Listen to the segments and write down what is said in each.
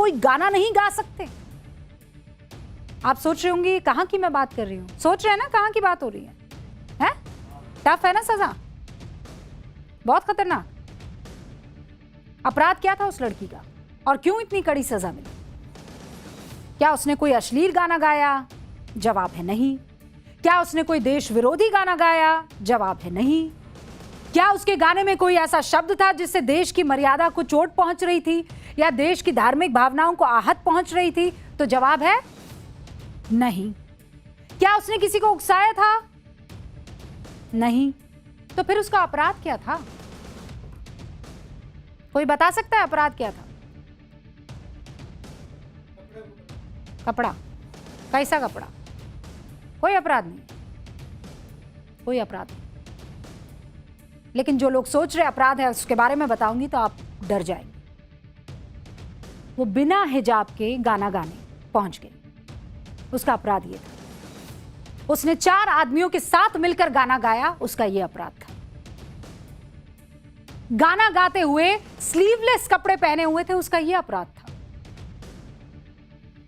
कोई गाना नहीं गा सकते? आप सोच रहे होंगे कहां की मैं बात कर रही हूं, सोच रहे हैं ना कहां की बात हो रही है? टफ है ना सजा, बहुत खतरनाक। अपराध क्या था उस लड़की का और क्यों इतनी कड़ी सजा मिली? क्या उसने कोई अश्लील गाना गाया? जवाब है नहीं। क्या उसने कोई देश विरोधी गाना गाया? जवाब है नहीं। क्या उसके गाने में कोई ऐसा शब्द था जिससे देश की मर्यादा को चोट पहुंच रही थी या देश की धार्मिक भावनाओं को आहत पहुंच रही थी? तो जवाब है नहीं। क्या उसने किसी को उकसाया था? नहीं। तो फिर उसका अपराध क्या था? कोई बता सकता है अपराध क्या था? कपड़ा। कैसा कपड़ा? कोई अपराध नहीं, कोई अपराध नहीं। लेकिन जो लोग सोच रहे अपराध है उसके बारे में बताऊंगी तो आप डर जाएंगे। वो बिना हिजाब के गाना गाने पहुंच गई, उसका अपराध ये था। उसने 4 आदमियों के साथ मिलकर गाना गाया, उसका ये अपराध था। गाना गाते हुए स्लीवलेस कपड़े पहने हुए थे, उसका ये अपराध था।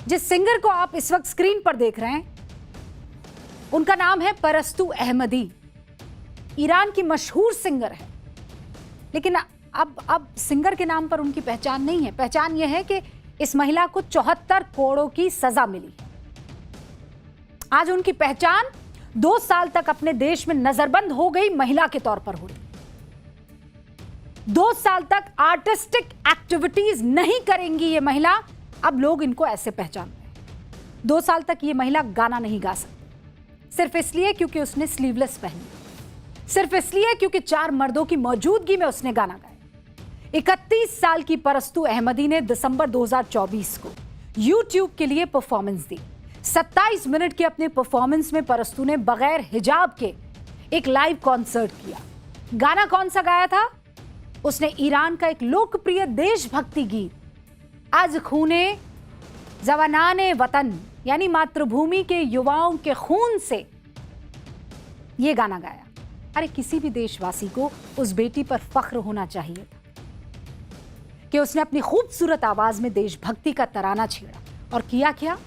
जिस सिंगर को आप इस वक्त स्क्रीन पर देख रहे हैं उनका नाम है परस्तु अहमदी। ईरान की मशहूर सिंगर है, लेकिन अब सिंगर के नाम पर उनकी पहचान नहीं है। पहचान यह है कि इस महिला को 74 करोड़ की सजा मिली। आज उनकी पहचान 2 साल तक अपने देश में नजरबंद हो गई महिला के तौर पर हो रही। 2 साल तक आर्टिस्टिक एक्टिविटीज नहीं करेंगी ये महिला, अब लोग इनको ऐसे पहचान रहे हैं। 2 साल तक ये महिला गाना नहीं गा सकती, सिर्फ इसलिए क्योंकि उसने स्लीवलेस पहनी, सिर्फ इसलिए क्योंकि 4 मर्दों की मौजूदगी में उसने गाना गाया। 31 साल की परस्तु अहमदी ने दिसंबर 2024 को YouTube के लिए परफॉर्मेंस दी। 27 मिनट की अपने परफॉर्मेंस में परस्तु ने बगैर हिजाब के एक लाइव कॉन्सर्ट किया। गाना कौन सा गाया था? उसने ईरान का एक लोकप्रिय देशभक्ति गीत आज खूने जवानाने वतन यानी मातृभूमि के युवाओं के खून से यह गाना गाया। अरे किसी भी देशवासी को उस बेटी पर फख्र होना चाहिए था कि उसने अपनी खूबसूरत आवाज में देशभक्ति का तराना छेड़ा। और किया क्या?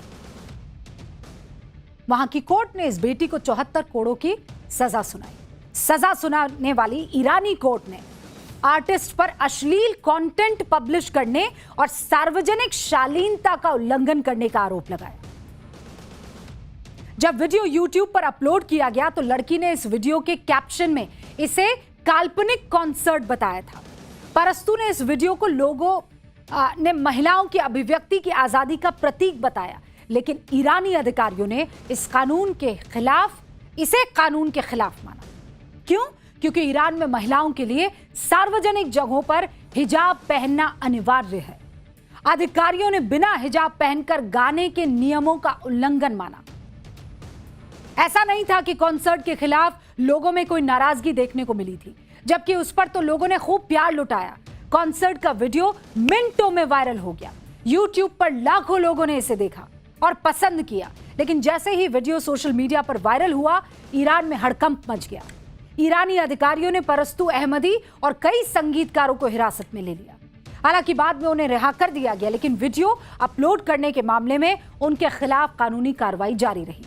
वहां की कोर्ट ने इस बेटी को 74 करोड़ की सजा सुनाई। सजा सुनाने वाली ईरानी कोर्ट ने आर्टिस्ट पर अश्लील कंटेंट पब्लिश करने और सार्वजनिक शालीनता का उल्लंघन करने का आरोप लगाया। जब वीडियो YouTube पर अपलोड किया गया तो लड़की ने इस वीडियो के कैप्शन में इसे काल्पनिक कॉन्सर्ट बताया था। परस्तु ने इस वीडियो को लोगों ने महिलाओं की अभिव्यक्ति की आजादी का प्रतीक बताया, लेकिन ईरानी अधिकारियों ने इसे कानून के खिलाफ माना। क्यों? क्योंकि ईरान में महिलाओं के लिए सार्वजनिक जगहों पर हिजाब पहनना अनिवार्य है। अधिकारियों ने बिना हिजाब पहनकर गाने के नियमों का उल्लंघन माना। ऐसा नहीं था कि कॉन्सर्ट के खिलाफ लोगों में कोई नाराजगी देखने को मिली थी, जबकि उस पर तो लोगों ने खूब प्यार लुटाया। कॉन्सर्ट का वीडियो मिनटों में वायरल हो गया। YouTube पर लाखों लोगों ने इसे देखा और पसंद किया। लेकिन जैसे ही वीडियो सोशल मीडिया पर वायरल हुआ, ईरान में हड़कंप मच गया। ईरानी अधिकारियों ने परस्तु अहमदी और कई संगीतकारों को हिरासत में ले लिया। हालांकि बाद में उन्हें रिहा कर दिया गया, लेकिन वीडियो अपलोड करने के मामले में उनके खिलाफ कानूनी कार्रवाई जारी रही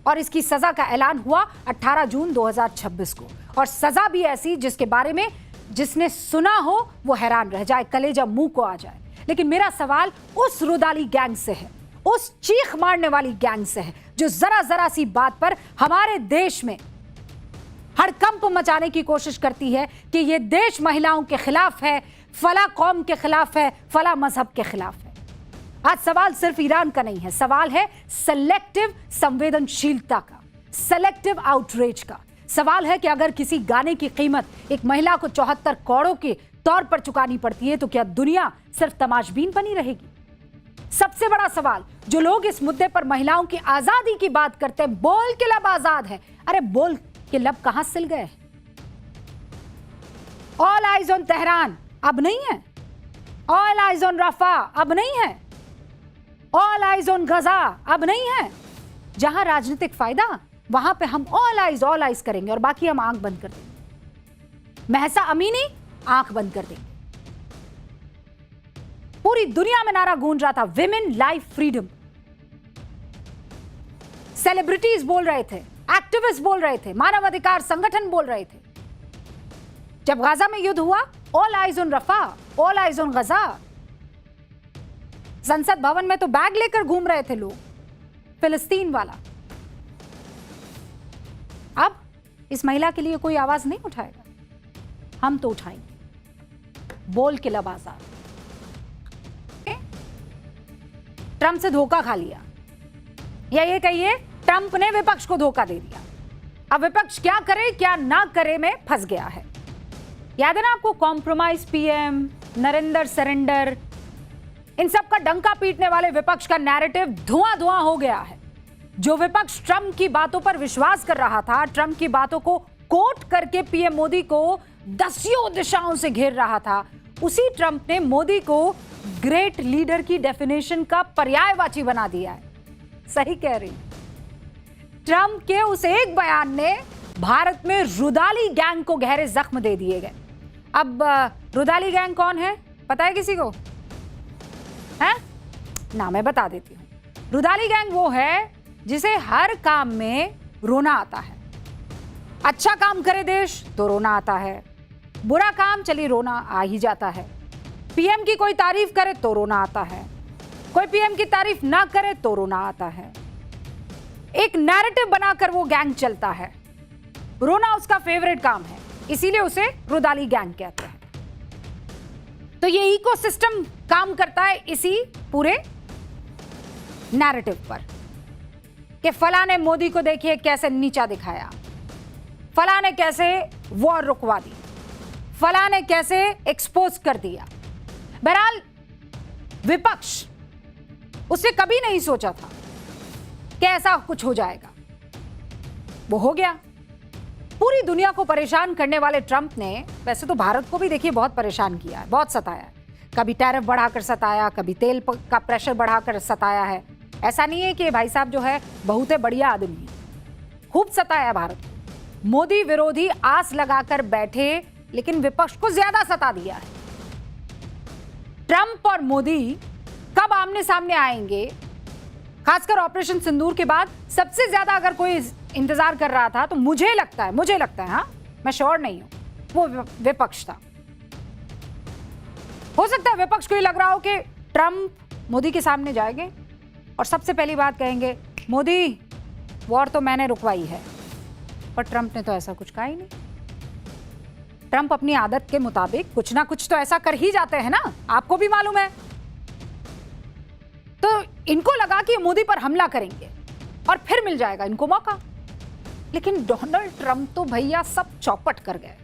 और इसकी सजा का ऐलान हुआ 18 जून 2026 को। और सजा भी ऐसी जिसके बारे में जिसने सुना हो वो हैरान रह जाए, कलेजा मुंह को आ जाए। लेकिन मेरा सवाल उस रुदाली गैंग से है, उस चीख मारने वाली गैंग से है जो जरा जरा सी बात पर हमारे देश में हड़कंप मचाने की कोशिश करती है कि ये देश महिलाओं के खिलाफ है, फला कौम के खिलाफ है, फला मजहब के खिलाफ है। आज सवाल सिर्फ ईरान का नहीं है, सवाल है सेलेक्टिव संवेदनशीलता का, सेलेक्टिव आउटरीच का। सवाल है कि अगर किसी गाने की कीमत एक महिला को 74 करोड़ के तौर पर चुकानी पड़ती है तो क्या दुनिया सिर्फ तमाशबीन बनी रहेगी? सबसे बड़ा सवाल, जो लोग इस मुद्दे पर महिलाओं की आजादी की बात करते हैं, बोल के लब आजाद है, अरे बोल के लब कहां सिल गए? ऑल आइज ऑन तेहरान अब नहीं है, ऑल आइज ऑन रफा अब नहीं है, ऑल आइज ऑन गजा अब नहीं है। जहां राजनीतिक फायदा वहां पे हम ऑल आइज करेंगे और बाकी हम आंख बंद कर देंगे। महसा अमीनी आंख बंद कर देंगे। पूरी दुनिया में नारा गूंज रहा था, विमेन लाइफ फ्रीडम। सेलिब्रिटीज बोल रहे थे, एक्टिविस्ट बोल रहे थे, मानवाधिकार संगठन बोल रहे थे। जब गाजा में युद्ध हुआ, all eyes on Rafah, all eyes on Gaza. संसद भवन में तो बैग लेकर घूम रहे थे लोग, फिलिस्तीन वाला। अब इस महिला के लिए कोई आवाज नहीं उठाएगा, हम तो उठाएंगे, बोल के लब आजाद। ट्रंप से धोखा खा लिया, या ये कहिए ट्रंप ने विपक्ष को धोखा दे दिया। अब विपक्ष क्या करे क्या ना करे में फंस गया है। याद है ना आपको, कॉम्प्रोमाइज पीएम, नरेंद्र सरेंडर, इन सब का डंका पीटने वाले विपक्ष का नैरेटिव धुआं धुआं हो गया है। जो विपक्ष ट्रंप की बातों पर विश्वास कर रहा था, ट्रंप की बातों को कोट करके पीएम मोदी को दसियों दिशाओं से घेर रहा था, उसी ट्रंप ने मोदी को ग्रेट लीडर की डेफिनेशन का पर्यायवाची बना दिया है। सही कह रही। ट्रंप के उस एक बयान ने भारत में रुदाली गैंग को गहरे जख्म दे दिए गए। अब रुदाली गैंग कौन है, पता है किसी को? है ना, मैं बता देती हूं। रुदाली गैंग वो है जिसे हर काम में रोना आता है। अच्छा काम करे देश तो रोना आता है, बुरा काम चलिए रोना आ ही जाता है। पीएम की कोई तारीफ करे तो रोना आता है, कोई पीएम की तारीफ ना करे तो रोना आता है। एक नैरेटिव बनाकर वो गैंग चलता है, रोना उसका फेवरेट काम है, इसीलिए उसे रुदाली गैंग कहते हैं। तो ये इकोसिस्टम काम करता है इसी पूरे नैरेटिव पर कि फला ने मोदी को देखिए कैसे नीचा दिखाया, फला ने कैसे वॉर रुकवा दी, फला ने कैसे एक्सपोज कर दिया। बहरहाल विपक्ष, उसने कभी नहीं सोचा था कि ऐसा कुछ हो जाएगा, वो हो गया। पूरी दुनिया को परेशान करने वाले ट्रंप ने वैसे तो भारत को भी देखिए बहुत परेशान किया है, बहुत सताया है। कभी टैरिफ बढ़ाकर सताया, कभी तेल का प्रेशर बढ़ाकर सताया है। ऐसा नहीं है कि भाई साहब जो है बहुत बढ़िया आदमी है, खूब सताया भारत को। मोदी विरोधी आस लगाकर बैठे, लेकिन विपक्ष को ज्यादा सता दिया है। ट्रंप और मोदी कब आमने सामने आएंगे, खासकर ऑपरेशन सिंदूर के बाद सबसे ज्यादा अगर कोई इंतजार कर रहा था तो मुझे लगता है, हाँ मैं श्योर नहीं हूं, वो विपक्ष था। हो सकता है विपक्ष को ये लग रहा हो कि ट्रंप मोदी के सामने जाएंगे और सबसे पहली बात कहेंगे, मोदी वॉर तो मैंने रुकवाई है। पर ट्रंप ने तो ऐसा कुछ कहा ही नहीं। ट्रंप अपनी आदत के मुताबिक कुछ ना कुछ तो ऐसा कर ही जाते हैं ना, आपको भी मालूम है। तो इनको लगा कि मोदी पर हमला करेंगे और फिर मिल जाएगा इनको मौका। लेकिन डोनाल्ड ट्रंप तो भैया सब चौपट कर गए।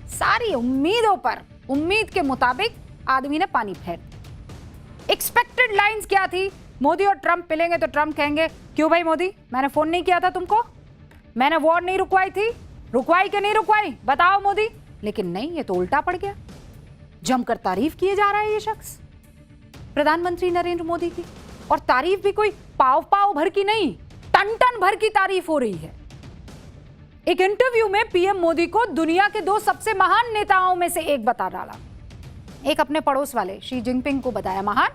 सारी उम्मीदों पर, उम्मीद के मुताबिक आदमी ने पानी फेर दिया। एक्सपेक्टेड लाइंस क्या थी? मोदी और ट्रंप मिलेंगे तो ट्रंप कहेंगे, क्यों भाई मोदी, मैंने फोन नहीं किया था तुमको, मैंने वॉर नहीं रुकवाई थी, रुकवाई कि नहीं रुकवाई बताओ मोदी। लेकिन नहीं, ये तो उल्टा पड़ गया। जमकर तारीफ किए जा रहा है ये शख्स, प्रधानमंत्री नरेंद्र मोदी की। और तारीफ भी कोई पाव पाव भर की नहीं, टन टन भर की तारीफ हो रही है। एक इंटरव्यू में पीएम मोदी को दुनिया के दो सबसे महान नेताओं में से एक बता डाला। एक अपने पड़ोस वाले शी जिनपिंग को बताया महान,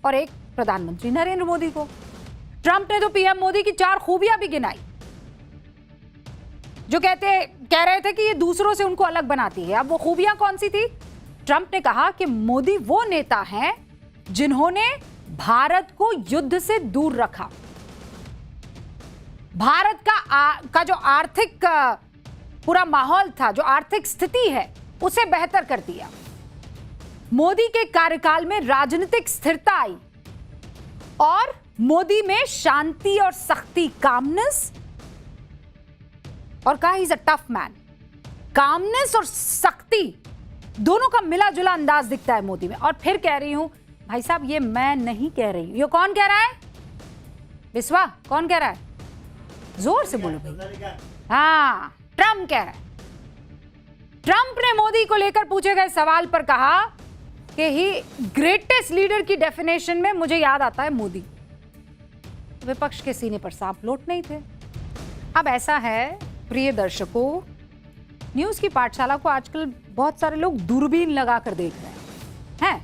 और एक प्रधानमंत्री नरेंद्र मोदी को। ट्रंप ने तो पीएम मोदी की 4 खूबियां भी गिनाई, जो कह रहे थे कि ये दूसरों से उनको अलग बनाती है। अब वो खूबियां कौन सी थी? ट्रंप ने कहा कि मोदी वो नेता हैं जिन्होंने भारत को युद्ध से दूर रखा, भारत का जो आर्थिक पूरा माहौल था, जो आर्थिक स्थिति है, उसे बेहतर कर दिया। मोदी के कार्यकाल में राजनीतिक स्थिरता आई और मोदी में शांति और सख्ती, कामनेस, और कहा is a tough man. Calmness और सख्ती दोनों का मिला जुला अंदाज दिखता है मोदी में। और फिर कह रही हूं भाई साहब, ये मैं नहीं कह रही हूं, ये कौन कह रहा है? विश्वा कौन कह रहा है? जोर से बोलो भाई। हाँ, ट्रंप कह रहा है। ट्रंप ने मोदी को लेकर पूछे गए सवाल पर कहा कि ही ग्रेटेस्ट लीडर की डेफिनेशन में मुझे याद आता है मोदी। विपक्ष के सीने पर सांप लोट नहीं थे। अब ऐसा है प्रिय दर्शकों, न्यूज की पाठशाला को आजकल बहुत सारे लोग दूरबीन लगाकर देख रहे हैं।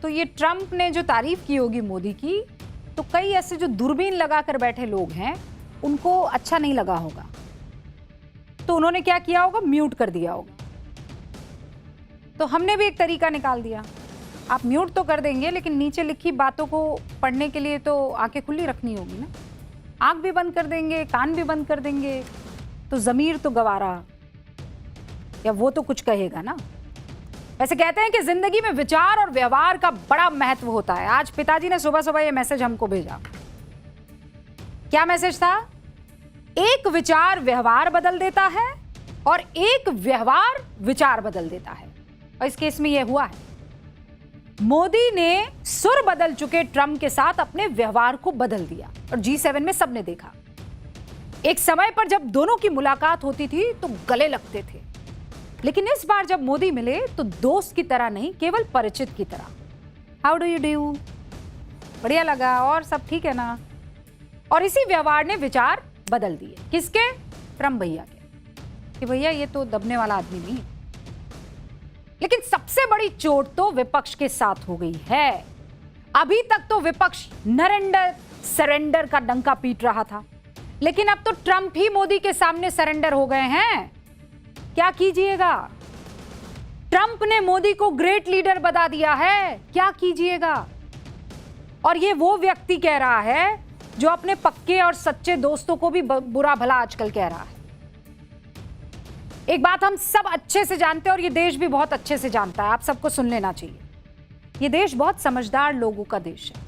तो ये ट्रंप ने जो तारीफ की होगी मोदी की, तो कई ऐसे जो दूरबीन लगाकर बैठे लोग हैं उनको अच्छा नहीं लगा होगा, तो उन्होंने क्या किया होगा, म्यूट कर दिया होगा। तो हमने भी एक तरीका निकाल दिया, आप म्यूट तो कर देंगे लेकिन नीचे लिखी बातों को पढ़ने के लिए तो आंखें खुली रखनी होगी ना। आंख भी बंद कर देंगे, कान भी बंद कर देंगे, तो ज़मीर तो गवारा, या वो तो कुछ कहेगा ना। वैसे कहते हैं कि जिंदगी में विचार और व्यवहार का बड़ा महत्व होता है। आज पिताजी ने सुबह सुबह ये मैसेज हमको भेजा। क्या मैसेज था? एक विचार व्यवहार बदल देता है और एक व्यवहार विचार बदल देता है, और इस केस में यह हुआ है। मोदी ने सुर बदल चुके ट्रंप के साथ अपने व्यवहार को बदल दिया, और G7 में सबने देखा। एक समय पर जब दोनों की मुलाकात होती थी तो गले लगते थे, लेकिन इस बार जब मोदी मिले तो दोस्त की तरह नहीं, केवल परिचित की तरह। हाउ डू यू डू, बढ़िया लगा, और सब ठीक है ना। और इसी व्यवहार ने विचार बदल दिए। किसके? ट्रंप भैया के, कि भैया ये तो दबने वाला आदमी नहीं। लेकिन सबसे बड़ी चोट तो विपक्ष के साथ हो गई है। अभी तक तो विपक्ष नरेंडर सरेंडर का डंका पीट रहा था, लेकिन अब तो ट्रंप ही मोदी के सामने सरेंडर हो गए हैं। क्या कीजिएगा? ट्रंप ने मोदी को ग्रेट लीडर बता दिया है, क्या कीजिएगा? और ये वो व्यक्ति कह रहा है जो अपने पक्के और सच्चे दोस्तों को भी बुरा भला आजकल कह रहा है। एक बात हम सब अच्छे से जानते हैं, और ये देश भी बहुत अच्छे से जानता है, आप सबको सुन लेना चाहिए। ये देश बहुत समझदार लोगों का देश है।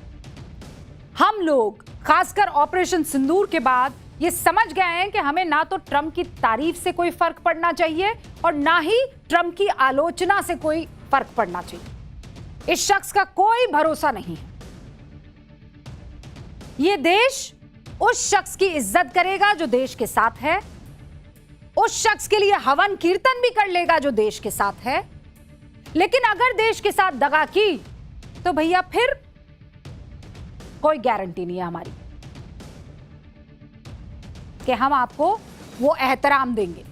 हम लोग खासकर ऑपरेशन सिंदूर के बाद ये समझ गए हैं कि हमें ना तो ट्रंप की तारीफ से कोई फर्क पड़ना चाहिए और ना ही ट्रंप की आलोचना से कोई फर्क पड़ना चाहिए। इस शख्स का कोई भरोसा नहीं है। ये देश उस शख्स की इज्जत करेगा जो देश के साथ है, उस शख्स के लिए हवन कीर्तन भी कर लेगा जो देश के साथ है। लेकिन अगर देश के साथ दगा की तो भैया फिर कोई गारंटी नहीं है हमारी कि हम आपको वो एहतराम देंगे।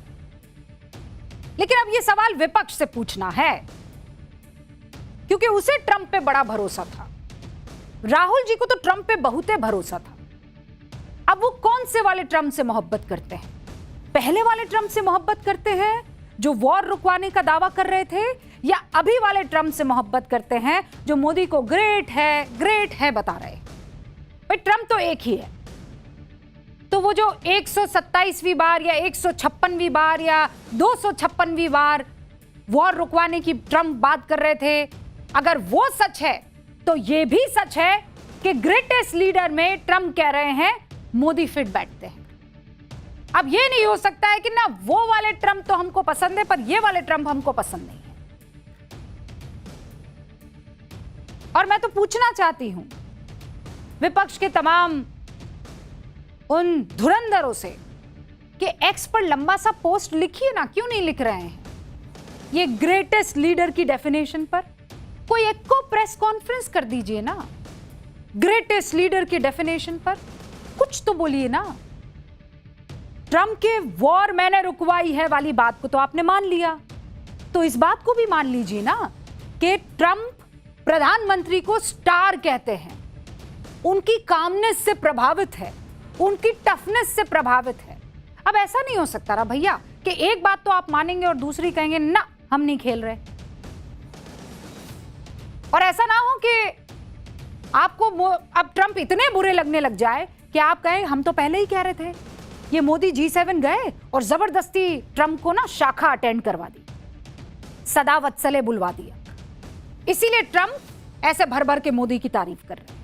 लेकिन अब ये सवाल विपक्ष से पूछना है, क्योंकि उसे ट्रंप पे बड़ा भरोसा था। राहुल जी को तो ट्रंप पे बहुत भरोसा था। अब वो कौन से वाले ट्रंप से मोहब्बत करते हैं? पहले वाले ट्रंप से मोहब्बत करते हैं जो वॉर रुकवाने का दावा कर रहे थे, या अभी वाले ट्रंप से मोहब्बत करते हैं जो मोदी को ग्रेट है बता रहे? भाई ट्रंप तो एक ही है। तो वो जो 127वीं बार या 156वीं बार या 256वीं बार वॉर रुकवाने की ट्रंप बात कर रहे थे, अगर वो सच है तो ये भी सच है कि ग्रेटेस्ट लीडर में ट्रंप कह रहे हैं मोदी फिट बैठते हैं। अब ये नहीं हो सकता है कि ना वो वाले ट्रंप तो हमको पसंद है पर ये वाले ट्रंप हमको पसंद नहीं है। और मैं तो पूछना चाहती हूं विपक्ष के तमाम उन धुरंधरों से कि एक्स पर लंबा सा पोस्ट लिखिए ना, क्यों नहीं लिख रहे हैं? ये ग्रेटेस्ट लीडर की डेफिनेशन पर कोई एक को प्रेस कॉन्फ्रेंस कर दीजिए ना। ग्रेटेस्ट लीडर की डेफिनेशन पर कुछ तो बोलिए ना। ट्रंप के वॉर मैंने रुकवाई है वाली बात को तो आपने मान लिया, तो इस बात को भी मान लीजिए ना कि ट्रंप प्रधानमंत्री को स्टार कहते हैं, उनकी कामनेस से प्रभावित है, उनकी टफनेस से प्रभावित है। अब ऐसा नहीं हो सकता ना भैया कि एक बात तो आप मानेंगे और दूसरी कहेंगे ना हम नहीं खेल रहे। और ऐसा ना हो कि आपको अब ट्रंप इतने बुरे लगने लग जाए कि आप कहें हम तो पहले ही कह रहे थे। ये मोदी G7 गए और जबरदस्ती ट्रंप को ना शाखा अटेंड करवा दी, सदा वत्सले बुलवा दिया, इसीलिए ट्रंप ऐसे भर भर के मोदी की तारीफ कर रहे हैं।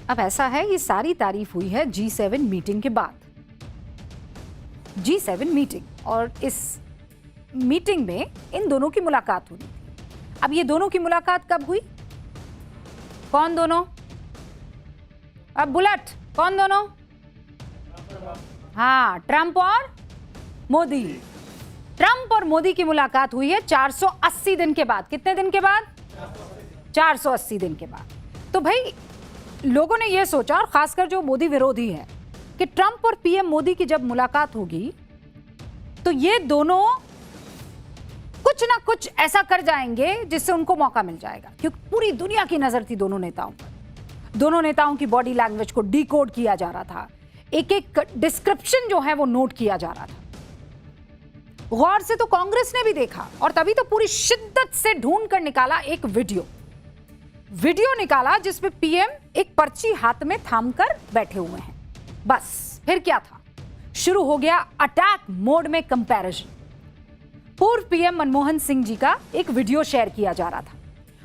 अब ऐसा है, ये सारी तारीफ हुई है G7 मीटिंग के बाद। G7 मीटिंग, और इस मीटिंग में इन दोनों की मुलाकात हुई। अब ये दोनों की मुलाकात कब हुई? कौन दोनों? अब बुलेट, कौन दोनों? हाँ, ट्रंप और मोदी। ट्रंप और मोदी की मुलाकात हुई है 480 दिन के बाद। कितने दिन के बाद? 480 दिन के बाद। तो भाई लोगों ने यह सोचा, और खासकर जो मोदी विरोधी है, कि ट्रंप और पीएम मोदी की जब मुलाकात होगी तो ये दोनों कुछ कुछ ना कुछ ऐसा कर जाएंगे जिससे उनको मौका मिल जाएगा, क्योंकि पूरी दुनिया की नजर थी दोनों नेताओं पर। दोनों नेताओं की बॉडी लैंग्वेज को डिकोड किया जा रहा था, एक एक डिस्क्रिप्शन जो है वो नोट किया जा रहा था। गौर से तो कांग्रेस ने भी देखा और तभी तो पूरी शिद्दत से ढूंढ कर निकाला एक वीडियो निकाला जिसमें पीएम एक पर्ची हाथ में थाम कर बैठे हुए हैं। बस फिर क्या था, शुरू हो गया अटैक मोड में कंपैरिजन। पूर्व पीएम मनमोहन सिंह जी का एक वीडियो शेयर किया जा रहा था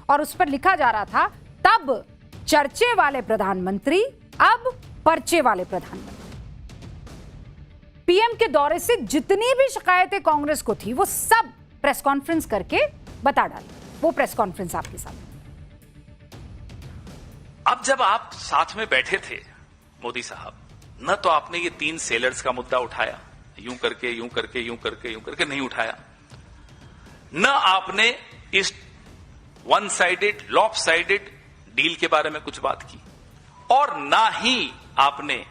और उस पर लिखा जा रहा था, तब चर्चे वाले प्रधानमंत्री, अब पर्चे वाले प्रधानमंत्री। पीएम के दौरे से जितनी भी शिकायतें कांग्रेस को थी वो सब प्रेस कॉन्फ्रेंस करके बता डाली। वो प्रेस कॉन्फ्रेंस आपके सामने। अब जब आप साथ में बैठे थे मोदी साहब, न तो आपने ये 3 सेलर्स का मुद्दा उठाया, यूं करके यूं करके यूं करके यूं करके नहीं उठाया, न आपने इस वन साइडेड लॉपसाइडेड डील के बारे में कुछ बात की, और ना ही आपने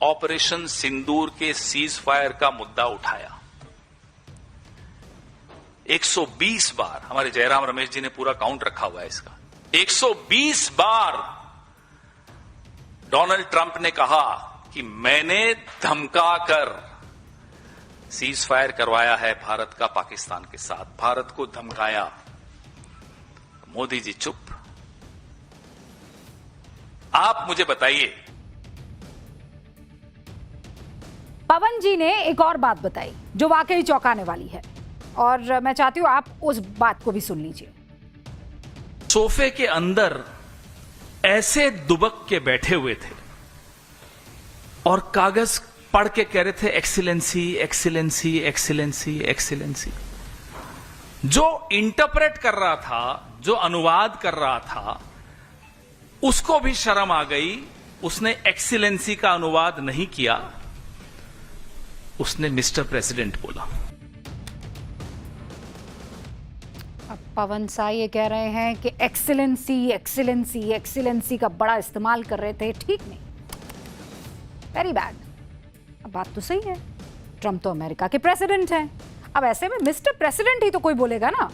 ऑपरेशन सिंदूर के सीज फायर का मुद्दा उठाया। 120 बार, हमारे जयराम रमेश जी ने पूरा काउंट रखा हुआ है इसका, 120 बार डोनाल्ड ट्रंप ने कहा कि मैंने धमकाकर सीज फायर करवाया है भारत का पाकिस्तान के साथ, भारत को धमकाया। मोदी जी चुप। आप मुझे बताइए। पवन जी ने एक और बात बताई जो वाकई चौंकाने वाली है, और मैं चाहती हूं आप उस बात को भी सुन लीजिए। सोफे के अंदर ऐसे दुबक के बैठे हुए थे और कागज पढ़ के कह रहे थे एक्सीलेंसी एक्सीलेंसी एक्सीलेंसी एक्सीलेंसी। जो इंटरप्रेट कर रहा था, जो अनुवाद कर रहा था, उसको भी शर्म आ गई। उसने एक्सीलेंसी का अनुवाद नहीं किया, उसने मिस्टर प्रेसिडेंट बोला। अब पवन सा ये कह रहे हैं कि एक्सीलेंसी एक्सीलेंसी एक्सीलेंसी का बड़ा इस्तेमाल कर रहे थे, ठीक नहीं, वेरी बैड। अब बात तो सही है, ट्रंप तो अमेरिका के प्रेसिडेंट हैं। अब ऐसे में मिस्टर प्रेसिडेंट ही तो कोई बोलेगा ना।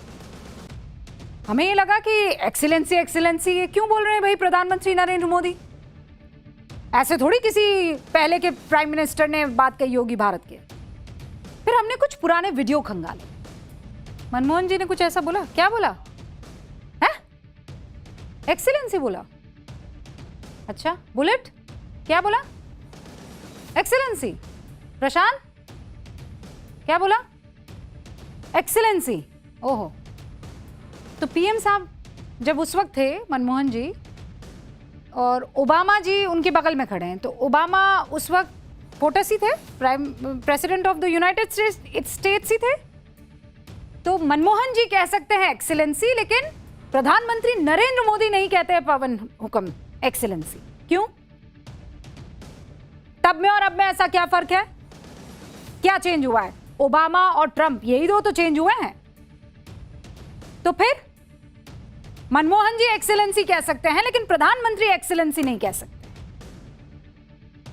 हमें ये लगा कि एक्सीलेंसी एक्सीलेंसी ये क्यों बोल रहे हैं भाई प्रधानमंत्री नरेंद्र मोदी? ऐसे थोड़ी किसी पहले के प्राइम मिनिस्टर ने बात कही होगी भारत के। फिर हमने कुछ पुराने वीडियो खंगाले। मनमोहन जी ने कुछ ऐसा बोला, क्या बोला है? एक्सीलेंसी बोला। अच्छा, बुलेट क्या बोला? एक्सीलेंसी। प्रशांत क्या बोला? एक्सीलेंसी। ओहो, तो पीएम साहब जब उस वक्त थे मनमोहन जी, और ओबामा जी उनके बगल में खड़े हैं, तो ओबामा उस वक्त पोटस ही थे, prime president of the United States थे। तो मनमोहन जी कह सकते हैं एक्सीलेंसी, लेकिन प्रधानमंत्री नरेंद्र मोदी नहीं कहते हैं पवन हुक्म एक्सीलेंसी। क्यों? तब में और अब में ऐसा क्या फर्क है? क्या चेंज हुआ है? ओबामा और ट्रंप, यही दो तो चेंज हुए हैं। तो फिर मनमोहन जी एक्सीलेंसी कह सकते हैं, लेकिन प्रधानमंत्री एक्सीलेंसी नहीं कह सकते।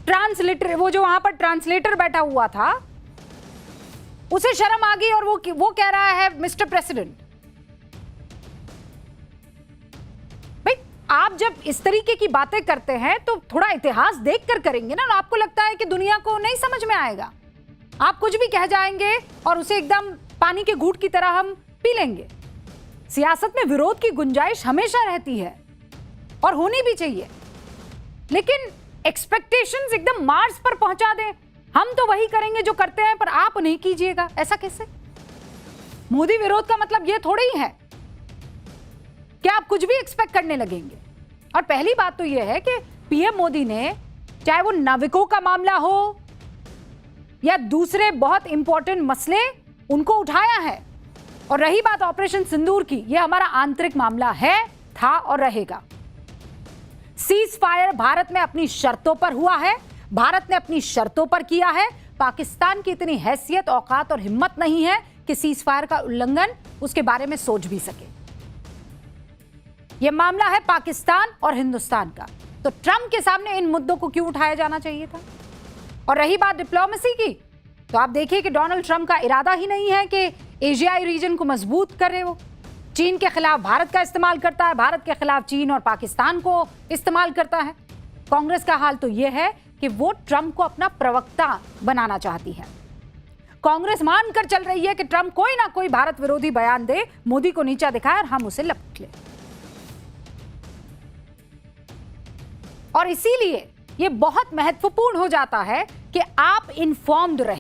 ट्रांसलेटर, वो जो वहां पर ट्रांसलेटर बैठा हुआ था, उसे शर्म आ गई और वो कह रहा है मिस्टर प्रेसिडेंट। भाई, आप जब इस तरीके की बातें करते हैं तो थोड़ा इतिहास देखकर करेंगे ना। आपको लगता है कि दुनिया को नहीं समझ में आएगा, आप कुछ भी कह जाएंगे और उसे एकदम पानी के घूंट की तरह हम पी लेंगे। सियासत में विरोध की गुंजाइश हमेशा रहती है और होनी भी चाहिए, लेकिन एक्सपेक्टेशंस एकदम मार्स पर पहुंचा दें, हम तो वही करेंगे जो करते हैं पर आप नहीं कीजिएगा, ऐसा कैसे? मोदी विरोध का मतलब यह थोड़ी ही है कि आप कुछ भी एक्सपेक्ट करने लगेंगे। और पहली बात तो यह है कि पीएम मोदी ने, चाहे वो नाविकों का मामला हो या दूसरे बहुत इंपॉर्टेंट मसले, उनको उठाया है। और रही बात ऑपरेशन सिंदूर की, यह हमारा आंतरिक मामला है, था और रहेगा। सीज फायर भारत में अपनी शर्तों पर हुआ है, भारत ने अपनी शर्तों पर किया है। पाकिस्तान की इतनी हैसियत, औकात और हिम्मत नहीं है कि सीज फायर का उल्लंघन उसके बारे में सोच भी सके। यह मामला है पाकिस्तान और हिंदुस्तान का, तो ट्रंप के सामने इन मुद्दों को क्यों उठाया जाना चाहिए था? और रही बात डिप्लोमेसी की, तो आप देखिए कि डोनाल्ड ट्रंप का इरादा ही नहीं है कि एशियाई रीजन को मजबूत कर रहे हो। चीन के खिलाफ भारत का इस्तेमाल करता है, भारत के खिलाफ चीन और पाकिस्तान को इस्तेमाल करता है। कांग्रेस का हाल तो यह है कि वो ट्रंप को अपना प्रवक्ता बनाना चाहती है। कांग्रेस मानकर चल रही है कि ट्रंप कोई ना कोई भारत विरोधी बयान दे, मोदी को नीचा दिखाए और हम उसे लपट लें। और इसीलिए यह बहुत महत्वपूर्ण हो जाता है कि आप इन्फॉर्म्ड रहें।